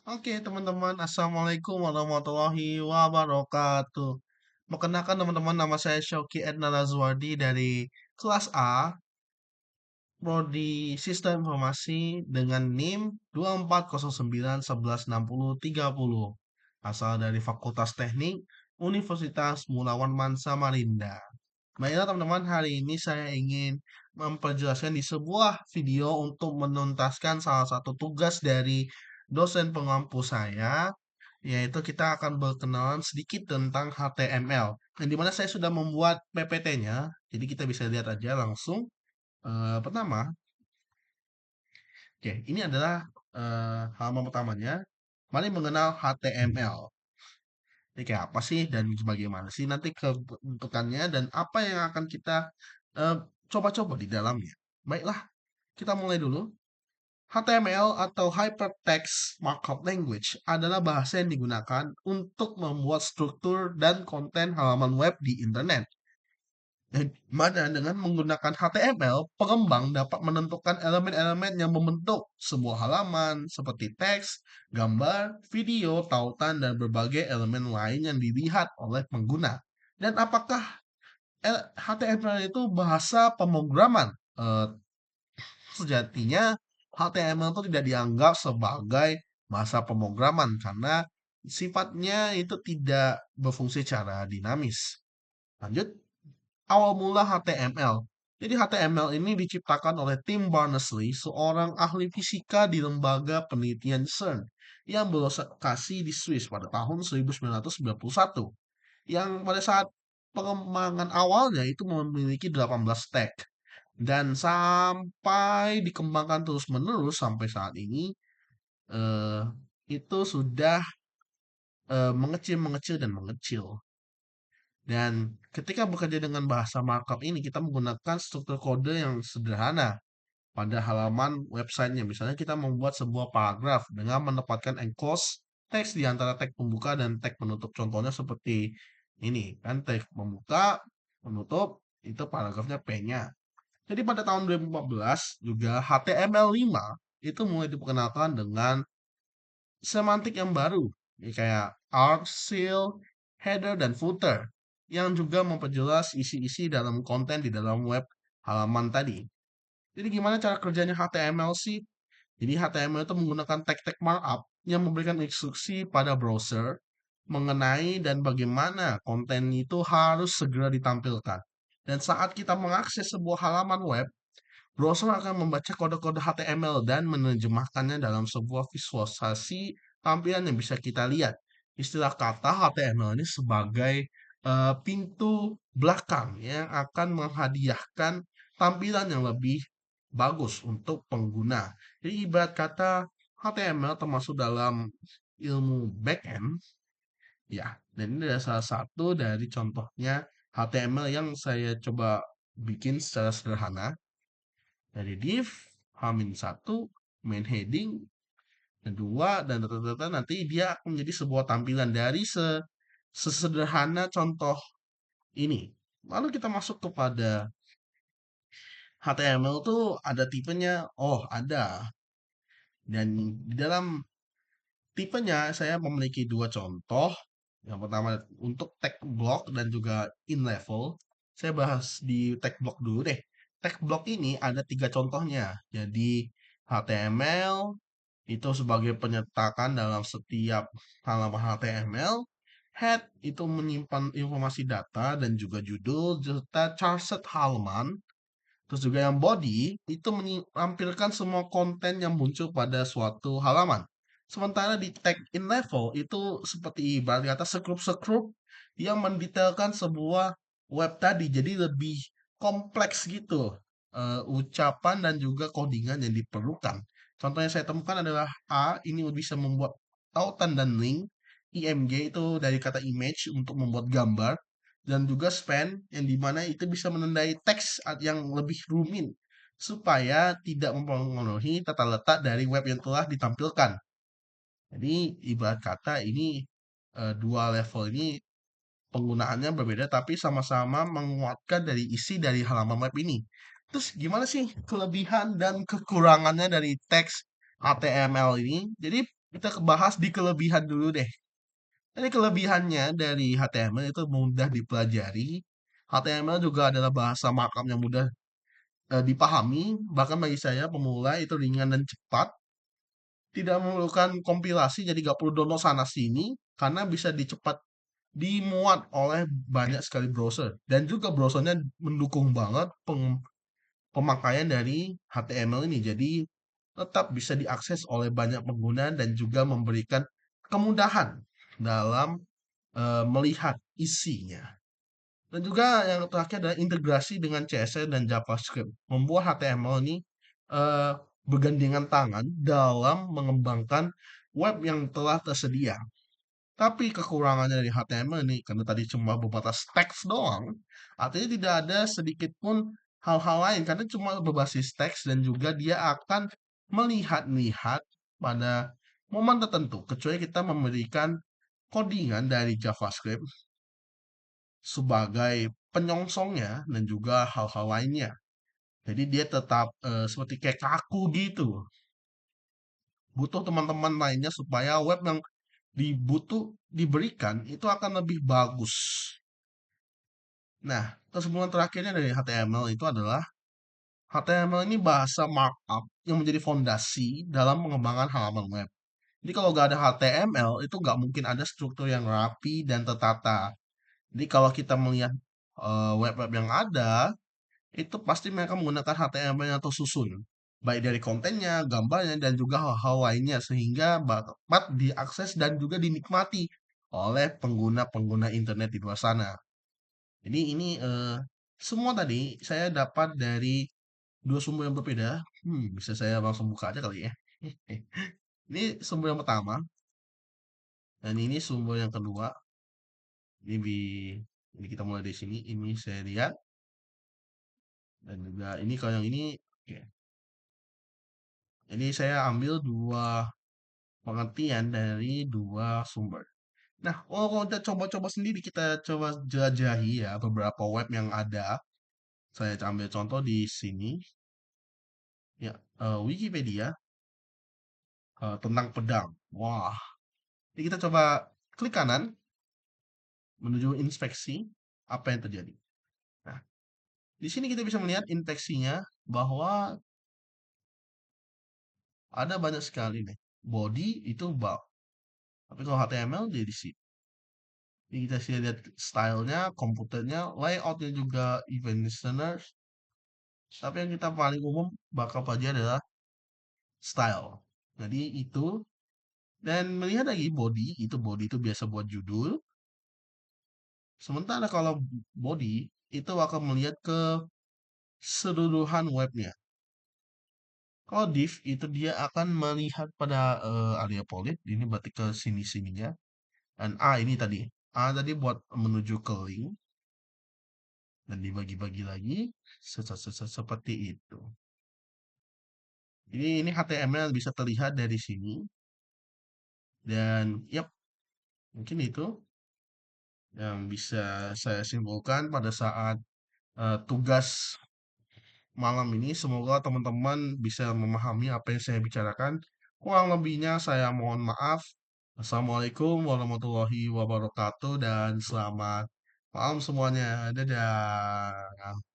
Oke, teman-teman, Assalamualaikum warahmatullahi wabarakatuh. Perkenalkan teman-teman, nama saya Shoki Edna Lazwardi dari kelas A, Prodi Sistem Informasi dengan NIM 2409116030. Asal dari Fakultas Teknik Universitas Mulawan Mansa Marinda. Baiklah teman-teman, hari ini saya ingin memperjelaskan di sebuah video untuk menuntaskan salah satu tugas dari dosen pengampu saya, yaitu kita akan berkenalan sedikit tentang HTML. Yang dimana saya sudah membuat PPT-nya, jadi kita bisa lihat aja langsung. Pertama, oke, ini adalah halaman pertamanya. Mari mengenal HTML. Ini kayak apa sih dan bagaimana sih nanti kebentukannya dan apa yang akan kita eh, coba-coba di dalamnya. Baiklah, kita mulai dulu. HTML atau Hypertext Markup Language adalah bahasa yang digunakan untuk membuat struktur dan konten halaman web di internet. Yang mana dengan menggunakan HTML, pengembang dapat menentukan elemen-elemen yang membentuk sebuah halaman seperti teks, gambar, video, tautan, dan berbagai elemen lain yang dilihat oleh pengguna. Dan apakah HTML itu bahasa pemrograman? Eh, Sejatinya HTML itu tidak dianggap sebagai bahasa pemrograman karena sifatnya itu tidak berfungsi secara dinamis. Lanjut, awal mula HTML. Jadi HTML ini diciptakan oleh Tim Berners-Lee, seorang ahli fisika di lembaga penelitian CERN yang berlokasi di Swiss pada tahun 1991. Yang pada saat pengembangan awalnya itu memiliki 18 tag dan sampai dikembangkan terus-menerus sampai saat ini eh, itu sudah mengecil, dan mengecil. Dan ketika bekerja dengan bahasa markup ini, kita menggunakan struktur kode yang sederhana pada halaman websitenya. Misalnya kita membuat sebuah paragraf dengan menempatkan enclose teks di antara tag pembuka dan tag penutup. Contohnya seperti ini, kan tag pembuka, penutup, itu paragrafnya P-nya. Jadi pada tahun 2014 juga HTML5 itu mulai diperkenalkan dengan semantik yang baru, ya kayak art, seal, header, dan footer, yang juga memperjelas isi-isi dalam konten di dalam web halaman tadi. Jadi gimana cara kerjanya HTML sih? Jadi HTML itu menggunakan tag-tag markup yang memberikan instruksi pada browser mengenai dan bagaimana konten itu harus segera ditampilkan. Dan saat kita mengakses sebuah halaman web, browser akan membaca kode-kode HTML dan menerjemahkannya dalam sebuah visualisasi tampilan yang bisa kita lihat. Istilah kata HTML ini sebagai pintu belakang yang akan menghadiahkan tampilan yang lebih bagus untuk pengguna. Jadi ibarat kata HTML termasuk dalam ilmu backend, ya. Dan ini adalah salah satu dari contohnya HTML yang saya coba bikin secara sederhana dari div H-1 main heading kedua dan data-data nanti dia akan menjadi sebuah tampilan dari sesederhana contoh ini. Lalu kita masuk kepada HTML tuh ada tipenya. Oh, ada. Dan di dalam tipenya saya memiliki dua contoh. Yang pertama untuk tag block dan juga in level. Saya bahas di tag block dulu deh. Tag block ini ada tiga contohnya. Jadi HTML itu sebagai penyertakan dalam setiap halaman HTML. Head itu menyimpan informasi data dan juga judul serta charset halaman. Terus juga yang body itu menampilkan semua konten yang muncul pada suatu halaman. Sementara di tag in level itu seperti ibarat kata sekrup-sekrup yang mendetailkan sebuah web tadi. Jadi lebih kompleks gitu ucapan dan juga codingan yang diperlukan. Contoh yang saya temukan adalah A, ini bisa membuat tautan dan link. IMG itu dari kata image untuk membuat gambar dan juga span yang dimana itu bisa menandai teks yang lebih rumit supaya tidak mempengaruhi tata letak dari web yang telah ditampilkan. Jadi ibarat kata ini dua level ini penggunaannya berbeda tapi sama-sama menguatkan dari isi dari halaman web ini. Terus gimana sih kelebihan dan kekurangannya dari teks HTML ini? Jadi Kita bahas di kelebihan dulu deh. Ini kelebihannya dari HTML itu mudah dipelajari. HTML juga adalah bahasa markup yang mudah dipahami. Bahkan bagi saya pemula itu ringan dan cepat. Tidak memerlukan kompilasi, jadi gak perlu download sana sini. Karena bisa dicepat dimuat oleh banyak sekali browser. Dan juga browsernya mendukung banget pemakaian dari HTML ini. Jadi tetap bisa diakses oleh banyak pengguna dan juga memberikan kemudahan dalam melihat isinya. Dan juga yang terakhir adalah integrasi dengan CSS dan JavaScript. Membuat HTML ini eh, bergandengan tangan dalam mengembangkan web yang telah tersedia. Tapi kekurangannya dari HTML ini, karena tadi cuma berbatas teks doang, artinya tidak ada sedikit pun hal-hal lain, karena cuma berbasis teks dan juga dia akan melihat-lihat pada momen tertentu, kecuali kita memberikan codingan dari JavaScript sebagai penyongsongnya dan juga hal-hal lainnya. Jadi dia tetap seperti kayak kaku gitu. Butuh teman-teman lainnya supaya web yang diberikan itu akan lebih bagus. Nah, kesimpulan terakhirnya dari HTML itu adalah HTML ini bahasa markup yang menjadi fondasi dalam pengembangan halaman web. Jadi kalau nggak ada HTML itu nggak mungkin ada struktur yang rapi dan tertata. Jadi kalau kita melihat web-web yang ada, itu pasti mereka menggunakan HTML yang tersusun, baik dari kontennya, gambarnya, dan juga hal-hal lainnya sehingga dapat diakses dan juga dinikmati oleh pengguna-pengguna internet di luar sana. Jadi ini semua tadi saya dapat dari dua sumber yang berbeda. Bisa saya langsung buka aja kali ya. Ini sumber yang pertama dan ini sumber yang kedua. Ini ini kita mulai dari sini. Ini saya lihat dan juga ini kalau yang ini, oke. Jadi saya ambil dua pengertian dari dua sumber. Nah, kalau kita coba-coba sendiri, kita coba jelajahi ya beberapa web yang ada. Saya ambil contoh di sini, ya Wikipedia tentang pedang. Wah, jadi kita coba klik kanan menuju inspeksi apa yang terjadi. Nah, di sini kita bisa melihat inspeksinya bahwa ada banyak sekali nih. Body itu bug. Tapi kalau HTML dia di sini. Jadi kita bisa lihat stylenya, komputernya, layoutnya juga event listeners. Tapi yang kita paling umum bakal pelajari adalah style. Jadi itu dan melihat lagi body itu biasa buat judul. Sementara kalau body itu akan melihat ke keseluruhan webnya. Kalau div itu dia akan melihat pada area polit, ini berarti ke sini-sininya. Dan A ini tadi, A tadi buat menuju ke link dan dibagi-bagi lagi seperti itu. Jadi ini HTML bisa terlihat dari sini dan yap, mungkin itu yang bisa saya simpulkan pada saat tugas malam ini. Semoga teman-teman bisa memahami apa yang saya bicarakan. Kurang lebihnya saya mohon maaf. Assalamualaikum warahmatullahi wabarakatuh dan selamat malam semuanya. Dadah.